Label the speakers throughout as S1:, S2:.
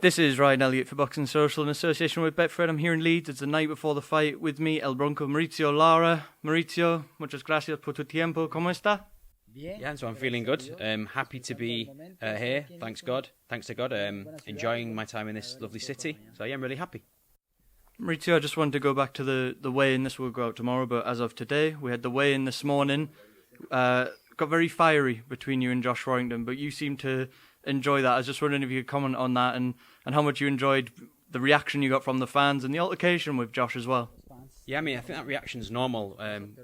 S1: This is Ryan Elliott for Boxing Social in association with Betfred. I'm here in Leeds. It's the night before the fight. With me, El Bronco Mauricio Lara. Mauricio, muchas gracias por tu tiempo. ¿Cómo está?
S2: Yeah, so I'm feeling good. Happy to be here. Thanks to God. Enjoying my time in this lovely city. So yeah, I'm really happy.
S1: Mauricio, I just wanted to go back to the weigh-in. This will go out tomorrow, but as of today, we had the weigh-in this morning. Got very fiery between you and Josh Warrington, but you seem to enjoy that. I was just wondering if you could comment on that and how much you enjoyed the reaction you got from the fans and the altercation with Josh as well.
S2: Yeah, I mean, I think that reaction's normal.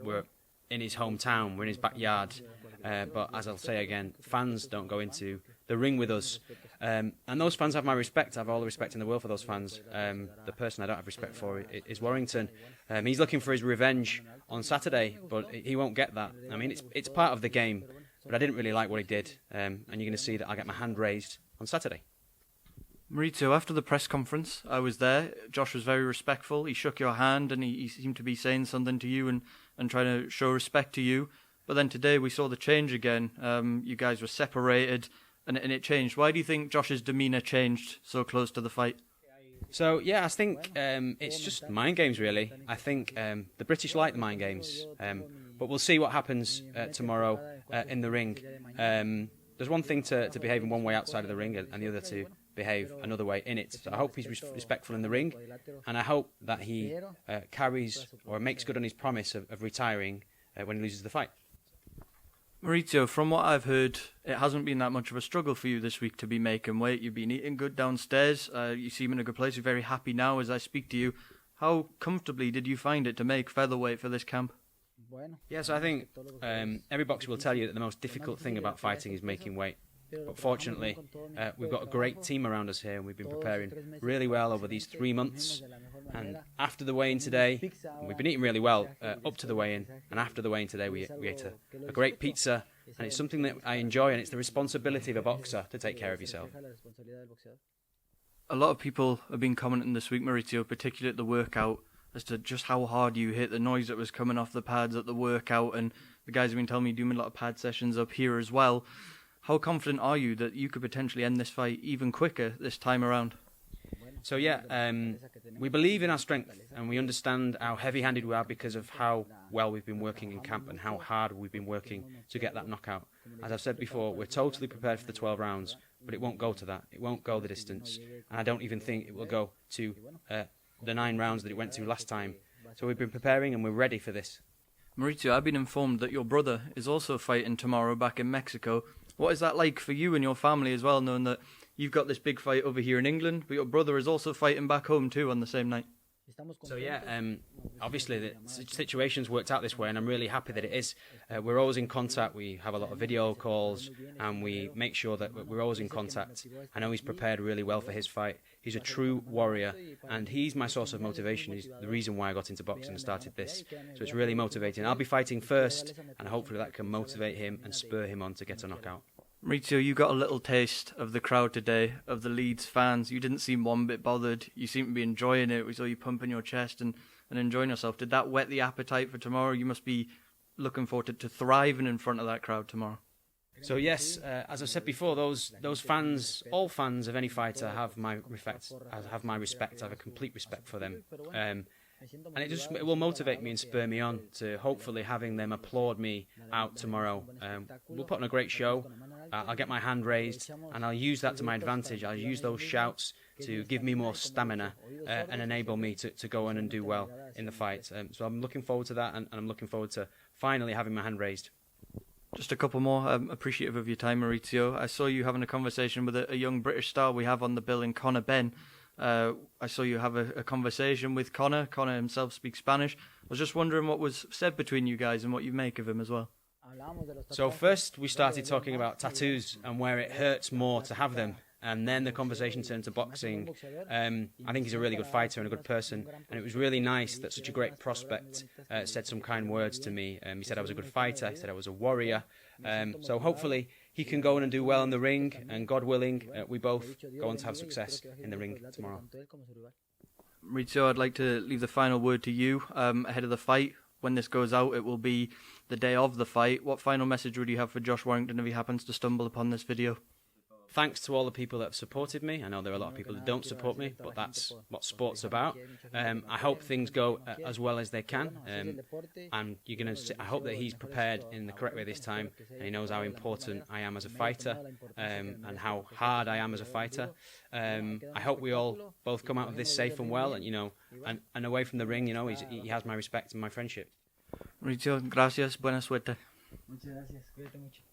S2: We're in his hometown, we're in his backyard. But as I'll say again, fans don't go into the ring with us. And those fans have my respect. I have all the respect in the world for those fans. The person I don't have respect for is Warrington. He's looking for his revenge on Saturday, but he won't get that. I mean, it's part of the game, but I didn't really like what he did. And you're going to see that I'll get my hand raised on Saturday.
S1: Mauricio, after the press conference, I was there. Josh was very respectful. He shook your hand and he seemed to be saying something to you and trying to show respect to you. But then today we saw the change again. You guys were separated and it changed. Why do you think Josh's demeanour changed so close to the fight?
S2: So, yeah, I think it's just mind games, really. I think the British like the mind games. But we'll see what happens tomorrow in the ring. There's one thing to behave in one way outside of the ring and the other to behave another way in it. So I hope he's respectful in the ring. And I hope that he carries or makes good on his promise of retiring when he loses the fight.
S1: Mauricio, from what I've heard, it hasn't been that much of a struggle for you this week to be making weight. You've been eating good downstairs. You seem in a good place. You're very happy now as I speak to you. How comfortably did you find it to make featherweight for this camp?
S2: Yes, I think every boxer will tell you that the most difficult thing about fighting is making weight. But fortunately, we've got a great team around us here and we've been preparing really well over these 3 months. And after the weigh-in today, we've been eating really well up to the weigh-in. And after the weigh-in today, we ate a great pizza. And it's something that I enjoy, and it's the responsibility of a boxer to take care of yourself.
S1: A lot of people have been commenting this week, Mauricio, particularly at the workout, as to just how hard you hit, the noise that was coming off the pads at the workout. And the guys have been telling me you're doing a lot of pad sessions up here as well. How confident are you that you could potentially end this fight even quicker this time around?
S2: So yeah, we believe in our strength and we understand how heavy-handed we are because of how well we've been working in camp and how hard we've been working to get that knockout. As I've said before, we're totally prepared for the 12 rounds, but it won't go to that. It won't go the distance. And I don't even think it will go to the 9 rounds that it went to last time. So we've been preparing and we're ready for this.
S1: Mauricio, I've been informed that your brother is also fighting tomorrow back in Mexico. What is that like for you and your family as well, knowing that you've got this big fight over here in England, but your brother is also fighting back home too on the same night?
S2: So yeah, obviously the situation's worked out this way and I'm really happy that it is. We're always in contact, we have a lot of video calls and we make sure that we're always in contact. I know he's prepared really well for his fight. He's a true warrior and he's my source of motivation. He's the reason why I got into boxing and started this. So it's really motivating. I'll be fighting first and hopefully that can motivate him and spur him on to get a knockout.
S1: Mauricio, you got a little taste of the crowd today, of the Leeds fans. You didn't seem one bit bothered. You seemed to be enjoying it. We saw you pumping your chest and enjoying yourself. Did that whet the appetite for tomorrow? You must be looking forward to thriving in front of that crowd tomorrow.
S2: So yes, as I said before, those fans, all fans of any fighter have my respect. I have a complete respect for them. And it will motivate me and spur me on to hopefully having them applaud me out tomorrow. We'll put on a great show. I'll get my hand raised and I'll use that to my advantage. I'll use those shouts to give me more stamina and enable me to go on and do well in the fight. So I'm looking forward to that and I'm looking forward to finally having my hand raised.
S1: Just a couple more. I'm appreciative of your time, Mauricio. I saw you having a conversation with a young British star we have on the bill in Conor Benn. I saw you have a conversation with Conor. Conor himself speaks Spanish. I was just wondering what was said between you guys and what you make of him as well.
S2: So first we started talking about tattoos and where it hurts more to have them. And then the conversation turned to boxing. I think he's a really good fighter and a good person. And it was really nice that such a great prospect said some kind words to me. He said I was a good fighter. He said I was a warrior. So hopefully he can go on and do well in the ring. And God willing, we both go on to have success in the ring tomorrow.
S1: Mauricio, I'd like to leave the final word to you ahead of the fight. When this goes out, it will be the day of the fight. What final message would you have for Josh Warrington if he happens to stumble upon this video?
S2: thanks to all the people that have supported me. I know there are a lot of people that don't support me, but that's what sport's about. I hope things go as well as they can. And I hope that he's prepared in the correct way this time, and he knows how important I am as a fighter, and how hard I am as a fighter. I hope we all both come out of this safe and well, and away from the ring. He has my respect and my friendship.
S1: Mauricio, gracias, buena suerte.
S3: Muchas gracias, cuídate mucho.